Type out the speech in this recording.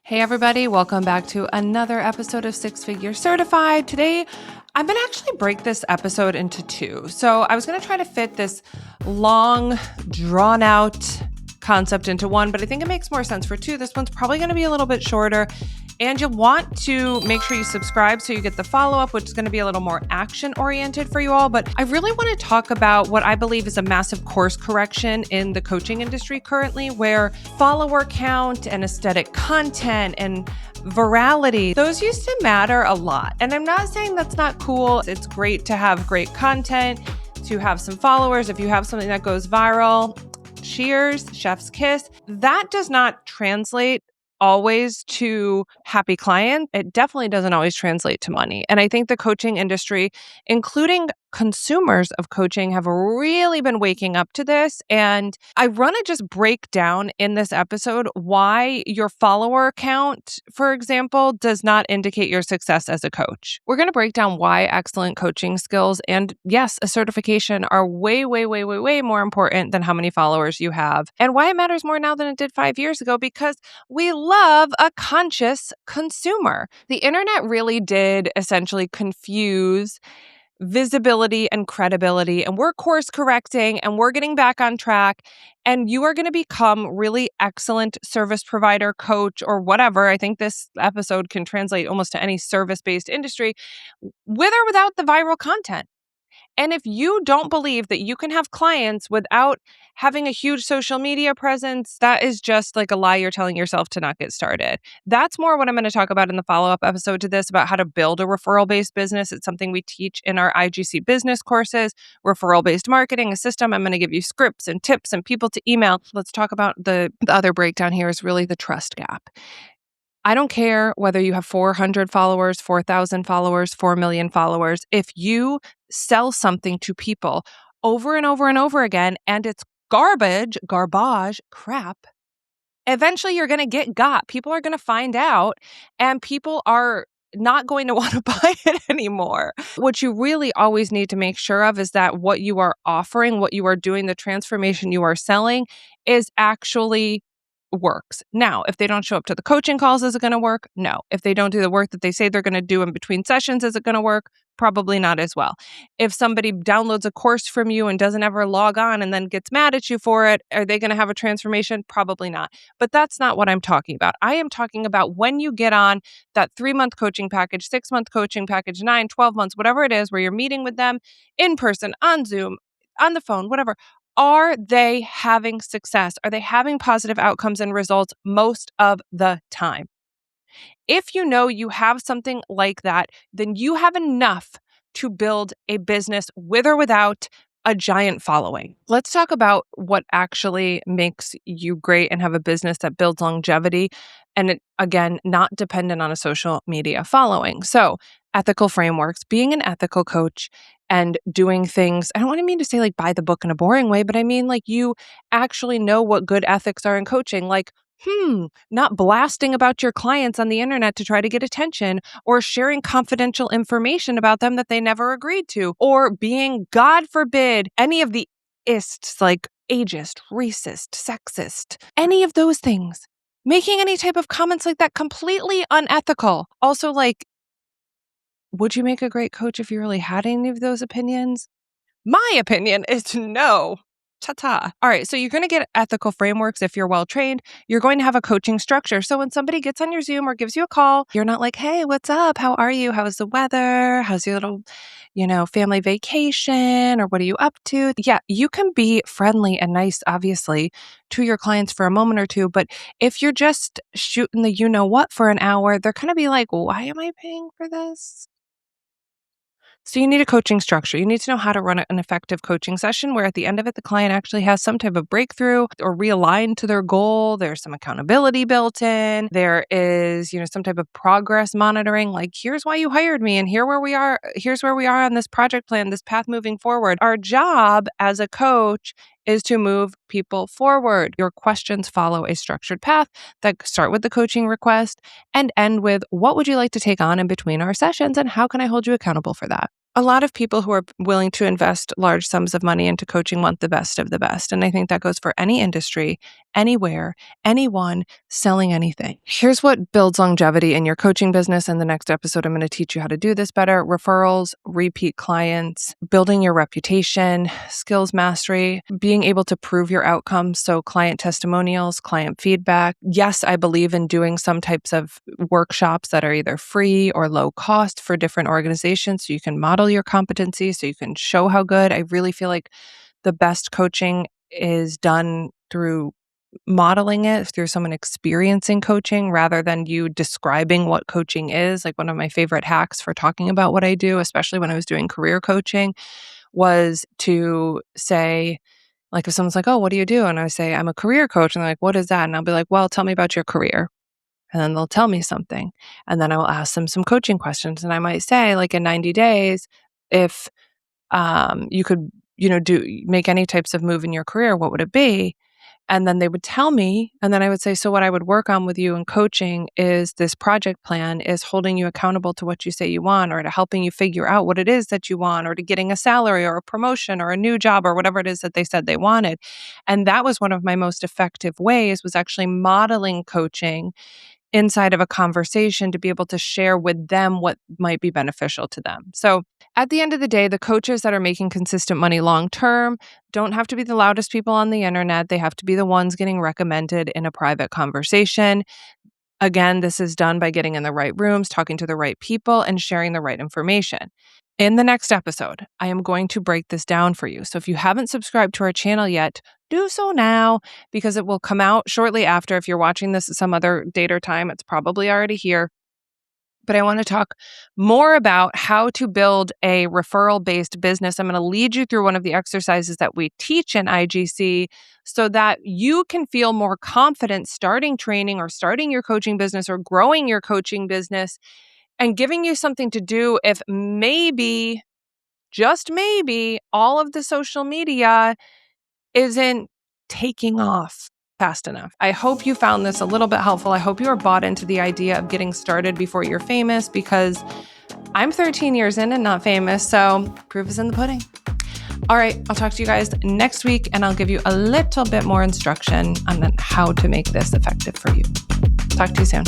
Hey everybody, welcome back to another episode of Six Figure Certified. Today, I'm going to actually break this episode into two. So I was going to try to fit this long, drawn out concept into one, but I think it makes more sense for two. This one's probably going to be a little bit shorter. And you'll want to make sure you subscribe so you get the follow-up, which is going to be a little more action-oriented for you all. But I really want to talk about what I believe is a massive course correction in the coaching industry currently, where follower count and aesthetic content and virality, those used to matter a lot. And I'm not saying that's not cool. It's great to have great content, to have some followers. If you have something that goes viral, cheers, chef's kiss. That does not translate always to happy client. It definitely doesn't always translate to money. And I think the coaching industry, including consumers of coaching, have really been waking up to this. And I want to just break down in this episode why your follower count, for example, does not indicate your success as a coach. We're going to break down why excellent coaching skills and, yes, a certification are way more important than how many followers you have, and why it matters more now than it did 5 years ago, because we love a conscious consumer. The internet really did essentially confuse visibility and credibility, and we're course correcting and we're getting back on track, and you are going to become really excellent service provider, coach, or whatever. I think this episode can translate almost to any service-based industry, with or without the viral content. And if you don't believe that you can have clients without having a huge social media presence, that is just like a lie you're telling yourself to not get started. That's more what I'm going to talk about in the follow-up episode to this, about how to build a referral-based business. It's something we teach in our IGC business courses, referral-based marketing, a system. I'm going to give you scripts and tips and people to email. Let's talk about the other breakdown here is really the trust gap. I don't care whether you have 400 followers, 4,000 followers, 4 million followers. If you sell something to people over and over and over again, and it's garbage, crap, eventually you're going to get got. People are going to find out, and people are not going to want to buy it anymore. What you really always need to make sure of is that what you are offering, what you are doing, the transformation you are selling is actually works. Now, if they don't show up to the coaching calls, is it going to work? No. If they don't do the work that they say they're going to do in between sessions, is it going to work? Probably not as well. If somebody downloads a course from you and doesn't ever log on and then gets mad at you for it, are they going to have a transformation? Probably not. But that's not what I'm talking about. I am talking about when you get on that 3-month coaching package, 6-month coaching package, 9, 12 months, whatever it is, where you're meeting with them in person, on Zoom, on the phone, whatever. Are they having success? Are they having positive outcomes and results most of the time? If you know you have something like that, then you have enough to build a business with or without a giant following. Let's talk about what actually makes you great and have a business that builds longevity, and it, again, not dependent on a social media following. So, ethical frameworks, being an ethical coach and doing things, I don't want to mean to say like by the book in a boring way, but I mean like you actually know what good ethics are in coaching, like not blasting about your clients on the internet to try to get attention, or sharing confidential information about them that they never agreed to, or being, God forbid, any of the ists, like ageist, racist, sexist, any of those things. Making any type of comments like that completely unethical. Also, like, would you make a great coach if you really had any of those opinions? My opinion is no. Ta-ta. All right, so you're going to get ethical frameworks if you're well-trained. You're going to have a coaching structure. So when somebody gets on your Zoom or gives you a call, you're not like, hey, what's up? How are you? How's the weather? How's your little, family vacation? Or what are you up to? Yeah, you can be friendly and nice, obviously, to your clients for a moment or two. But if you're just shooting the you-know-what for an hour, they're going to be like, why am I paying for this? So you need a coaching structure. You need to know how to run an effective coaching session where at the end of it, the client actually has some type of breakthrough or realigned to their goal. There's some accountability built in. There is, some type of progress monitoring, like here's why you hired me and here's where we are on this project plan, this path moving forward. Our job as a coach is to move people forward. Your questions follow a structured path that start with the coaching request and end with what would you like to take on in between our sessions and how can I hold you accountable for that? A lot of people who are willing to invest large sums of money into coaching want the best of the best. And I think that goes for any industry, anywhere, anyone selling anything. Here's what builds longevity in your coaching business. In the next episode, I'm going to teach you how to do this better. Referrals, repeat clients, building your reputation, skills mastery, being able to prove your outcomes. So client testimonials, client feedback. Yes, I believe in doing some types of workshops that are either free or low cost for different organizations so you can model your competency, so you can show how good. I really feel like the best coaching is done through modeling it, through someone experiencing coaching rather than you describing what coaching is. Like one of my favorite hacks for talking about what I do, especially when I was doing career coaching, was to say, like if someone's like, oh, what do you do? And I say, I'm a career coach. And they're like, what is that? And I'll be like, well, tell me about your career. And then they'll tell me something. And then I will ask them some coaching questions. And I might say, like in 90 days, if you could, make any types of move in your career, what would it be? And then they would tell me, and then I would say, so what I would work on with you in coaching is this project plan is holding you accountable to what you say you want, or to helping you figure out what it is that you want, or to getting a salary or a promotion or a new job or whatever it is that they said they wanted. And that was one of my most effective ways, was actually modeling coaching inside of a conversation to be able to share with them what might be beneficial to them. So at the end of the day, the coaches that are making consistent money long term don't have to be the loudest people on the internet. They have to be the ones getting recommended in a private conversation. Again, this is done by getting in the right rooms, talking to the right people, and sharing the right information. In the next episode, I am going to break this down for you. So if you haven't subscribed to our channel yet, do so now, because it will come out shortly after. If you're watching this at some other date or time, it's probably already here. But I want to talk more about how to build a referral-based business. I'm going to lead you through one of the exercises that we teach in IGC so that you can feel more confident starting training or starting your coaching business or growing your coaching business, and giving you something to do if maybe, just maybe, all of the social media isn't taking off fast enough. I hope you found this a little bit helpful. I hope you are bought into the idea of getting started before you're famous, because I'm 13 years in and not famous, so proof is in the pudding. All right, I'll talk to you guys next week, and I'll give you a little bit more instruction on how to make this effective for you. Talk to you soon.